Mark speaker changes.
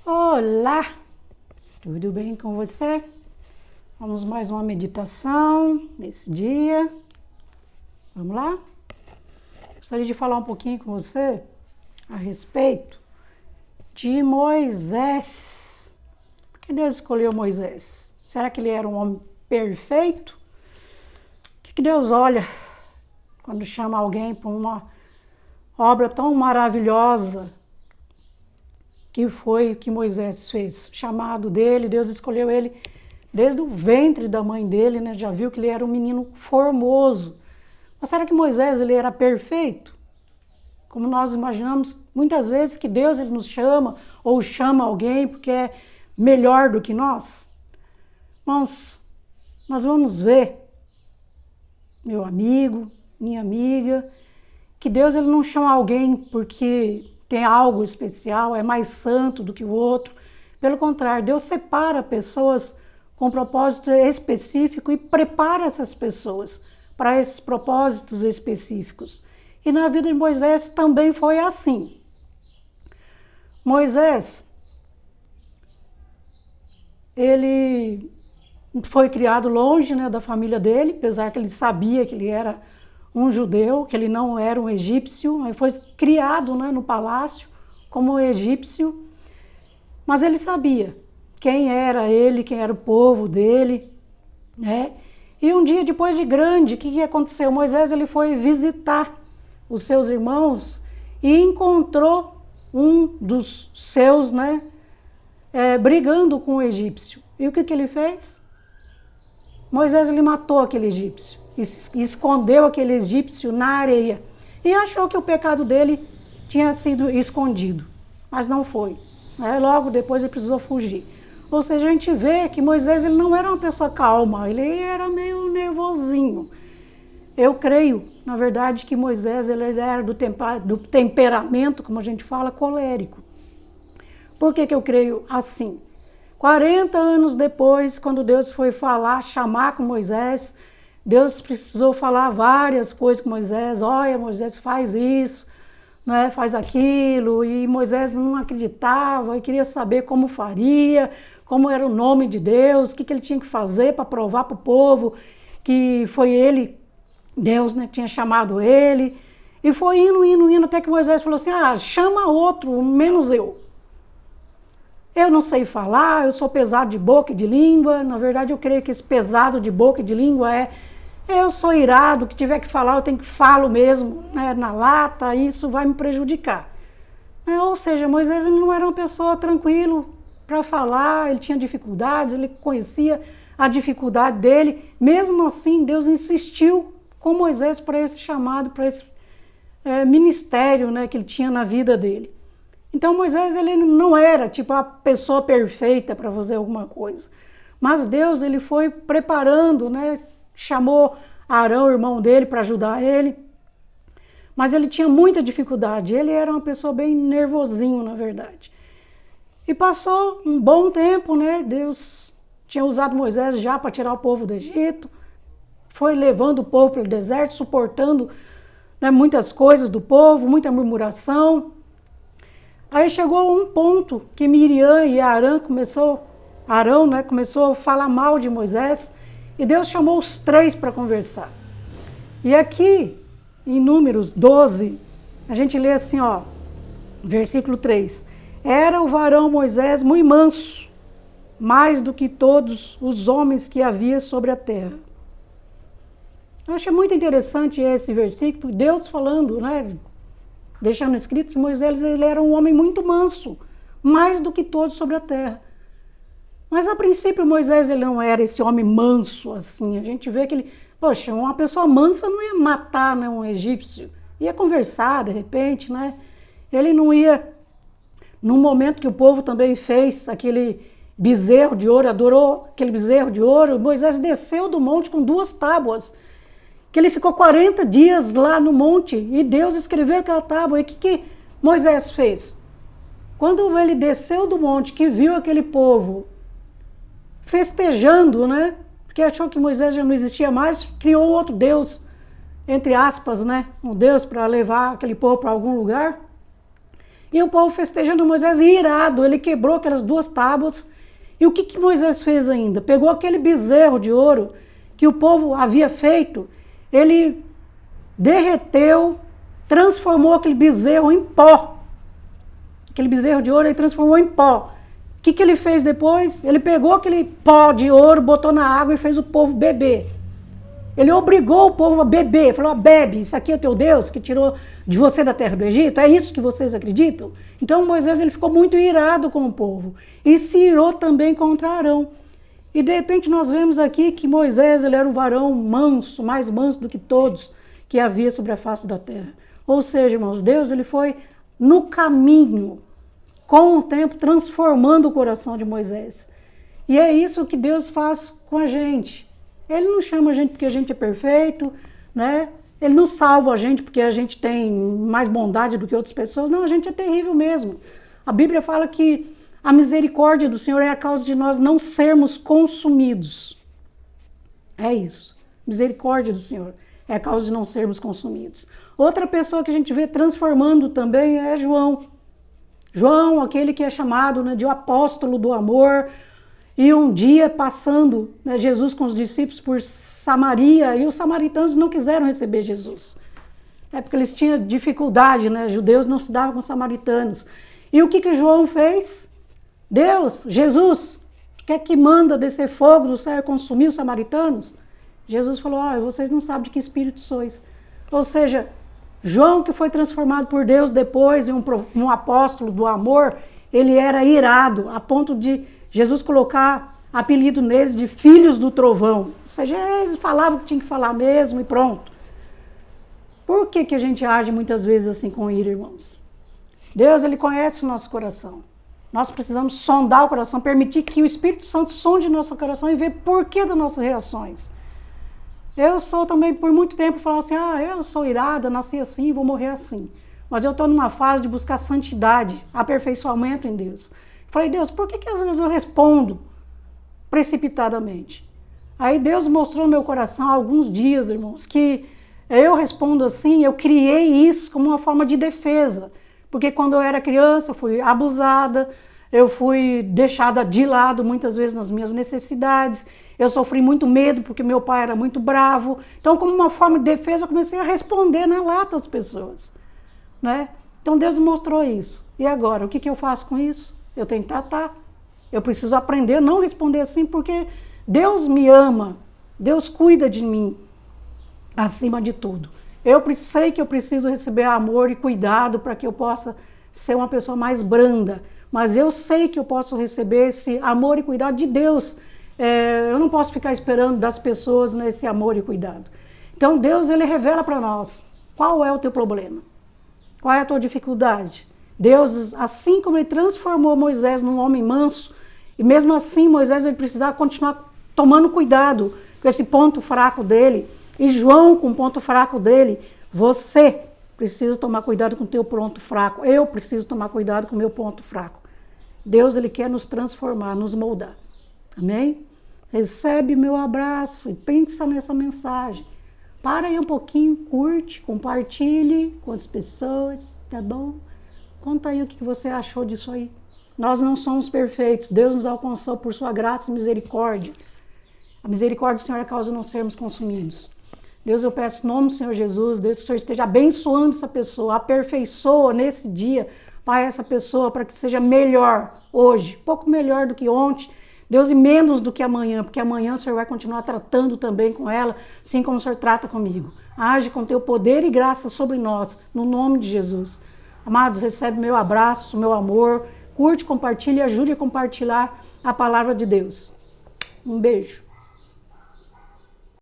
Speaker 1: Olá, tudo bem com você? Vamos mais uma meditação nesse dia. Vamos lá? Gostaria de falar um pouquinho com você a respeito de Moisés. Por que Deus escolheu Moisés? Será que ele era um homem perfeito? O que Deus olha quando chama alguém para uma obra tão maravilhosa que foi o que Moisés fez? Chamado dele, Deus escolheu ele desde o ventre da mãe dele, né? Já viu que ele era um menino formoso. Mas será que Moisés ele era perfeito? Como nós imaginamos muitas vezes que Deus ele nos chama ou chama alguém porque é melhor do que nós? Mas nós vamos ver, meu amigo, minha amiga, que Deus ele não chama alguém porque tem algo especial, é mais santo do que o outro. Pelo contrário, Deus separa pessoas com propósito específico e prepara essas pessoas para esses propósitos específicos. E na vida de Moisés também foi assim. Moisés, ele foi criado longe, né, da família dele, apesar que ele sabia que ele era um judeu, que ele não era um egípcio, ele foi criado, né, no palácio como um egípcio, mas ele sabia quem era ele, quem era o povo dele, né? E um dia depois de grande, o que aconteceu? Moisés ele foi visitar os seus irmãos e encontrou um dos seus, né, brigando com o egípcio. E o que ele fez? Moisés ele matou aquele egípcio, escondeu aquele egípcio na areia e achou que o pecado dele tinha sido escondido, mas não foi. Logo depois ele precisou fugir. Ou seja, a gente vê que Moisés ele não era uma pessoa calma, ele era meio nervosinho. Eu creio, na verdade, que Moisés ele era do temperamento, como a gente fala, colérico. Por que eu creio assim? 40 anos depois, quando Deus foi chamar com Moisés, Deus precisou falar várias coisas com Moisés. Olha, Moisés, faz isso, né, faz aquilo. E Moisés não acreditava e queria saber como faria, como era o nome de Deus, o que ele tinha que fazer para provar para o povo que foi ele, Deus, né, que tinha chamado ele. E foi indo, até que Moisés falou assim, chama outro, menos eu. Eu não sei falar, eu sou pesado de boca e de língua. Na verdade, eu creio que esse pesado de boca e de língua eu sou irado, que tiver que falar, eu tenho que falo mesmo, né, na lata, isso vai me prejudicar. Ou seja, Moisés ele não era uma pessoa tranquilo para falar, ele tinha dificuldades, ele conhecia a dificuldade dele. Mesmo assim, Deus insistiu com Moisés para esse chamado, para esse ministério, né, que ele tinha na vida dele. Então Moisés ele não era tipo a pessoa perfeita para fazer alguma coisa, mas Deus ele foi preparando, né? Chamou Arão, o irmão dele, para ajudar ele, mas ele tinha muita dificuldade, ele era uma pessoa bem nervosinho, na verdade. E passou um bom tempo, né? Deus tinha usado Moisés já para tirar o povo do Egito, foi levando o povo pelo deserto, suportando, né, muitas coisas do povo, muita murmuração. Aí chegou um ponto que Miriam e Arão começou a falar mal de Moisés e Deus chamou os três para conversar. E aqui, em Números 12, a gente lê assim, versículo 3. Era o varão Moisés muito manso, mais do que todos os homens que havia sobre a terra. Eu achei muito interessante esse versículo, Deus falando, né? Deixando escrito que Moisés ele era um homem muito manso, mais do que todos sobre a terra. Mas a princípio Moisés ele não era esse homem manso assim. A gente vê que ele, poxa, uma pessoa mansa não ia matar, né, um egípcio, ia conversar de repente, né? Ele não ia, no momento que o povo também fez aquele bezerro de ouro, adorou aquele bezerro de ouro, Moisés desceu do monte com 2 tábuas. Que ele ficou 40 dias lá no monte e Deus escreveu aquela tábua. E o que Moisés fez? Quando ele desceu do monte, que viu aquele povo festejando, né? Porque achou que Moisés já não existia mais, criou outro Deus, entre aspas, né? Um Deus para levar aquele povo para algum lugar. E o povo festejando Moisés irado, ele quebrou aquelas 2 tábuas. E o que Moisés fez ainda? Pegou aquele bezerro de ouro que o povo havia feito, ele derreteu, transformou aquele bezerro em pó. Aquele bezerro de ouro ele transformou em pó. O que ele fez depois? Ele pegou aquele pó de ouro, botou na água e fez o povo beber. Ele obrigou o povo a beber, falou, bebe, isso aqui é o teu Deus que tirou de você da terra do Egito, é isso que vocês acreditam? Então Moisés ele ficou muito irado com o povo e se irou também contra Arão. E de repente nós vemos aqui que Moisés ele era um varão manso, mais manso do que todos que havia sobre a face da terra. Ou seja, irmãos, Deus ele foi no caminho, com o tempo, transformando o coração de Moisés. E é isso que Deus faz com a gente. Ele não chama a gente porque a gente é perfeito, né? Ele não salva a gente porque a gente tem mais bondade do que outras pessoas. Não, a gente é terrível mesmo. A Bíblia fala que a misericórdia do Senhor é a causa de nós não sermos consumidos. É isso. Misericórdia do Senhor é a causa de não sermos consumidos. Outra pessoa que a gente vê transformando também é João. João, aquele que é chamado, né, de o apóstolo do amor. E um dia passando, né, Jesus com os discípulos por Samaria, e os samaritanos não quiseram receber Jesus. É porque eles tinham dificuldade, né? Judeus não se davam com samaritanos. E o que João fez? Deus, Jesus, quer que manda descer fogo do céu e consumir os samaritanos? Jesus falou, vocês não sabem de que espírito sois. Ou seja, João que foi transformado por Deus depois em um apóstolo do amor, ele era irado, a ponto de Jesus colocar apelido neles de filhos do trovão. Ou seja, eles falavam o que tinha que falar mesmo e pronto. Por que a gente age muitas vezes assim com ira, irmãos? Deus, ele conhece o nosso coração. Nós precisamos sondar o coração, permitir que o Espírito Santo sonde nosso coração e ver por que das nossas reações. Eu sou também, por muito tempo, falava assim, eu sou irada, nasci assim, vou morrer assim. Mas eu estou numa fase de buscar santidade, aperfeiçoamento em Deus. Falei, Deus, por que às vezes eu respondo precipitadamente? Aí Deus mostrou no meu coração há alguns dias, irmãos, que eu respondo assim, eu criei isso como uma forma de defesa. Porque quando eu era criança, eu fui abusada, eu fui deixada de lado muitas vezes nas minhas necessidades, eu sofri muito medo porque meu pai era muito bravo. Então, como uma forma de defesa, eu comecei a responder na lata às pessoas, né? Então, Deus mostrou isso. E agora, o que eu faço com isso? Eu tenho que tratar. Eu preciso aprender a não responder assim, porque Deus me ama, Deus cuida de mim, acima de tudo. Eu sei que eu preciso receber amor e cuidado para que eu possa ser uma pessoa mais branda, mas eu sei que eu posso receber esse amor e cuidado de Deus. Eu não posso ficar esperando das pessoas nesse amor e cuidado. Então Deus, ele revela para nós qual é o teu problema, qual é a tua dificuldade. Deus, assim como ele transformou Moisés num homem manso, e mesmo assim Moisés ele precisava continuar tomando cuidado com esse ponto fraco dele, e João com o ponto fraco dele, você precisa tomar cuidado com o teu ponto fraco, eu preciso tomar cuidado com o meu ponto fraco. Deus, ele quer nos transformar, nos moldar. Amém? Recebe meu abraço e pensa nessa mensagem. Para aí um pouquinho, curte, compartilhe com as pessoas, tá bom? Conta aí o que você achou disso aí. Nós não somos perfeitos, Deus nos alcançou por sua graça e misericórdia. A misericórdia do Senhor é a causa de não sermos consumidos. Deus, eu peço em nome do Senhor Jesus, Deus, que o Senhor esteja abençoando essa pessoa, aperfeiçoa nesse dia, Pai, essa pessoa para que seja melhor hoje, pouco melhor do que ontem, Deus, e menos do que amanhã, porque amanhã o Senhor vai continuar tratando também com ela, assim como o Senhor trata comigo. Age com teu poder e graça sobre nós, no nome de Jesus. Amados, recebe meu abraço, meu amor, curte, compartilhe e ajude a compartilhar a palavra de Deus. Um beijo.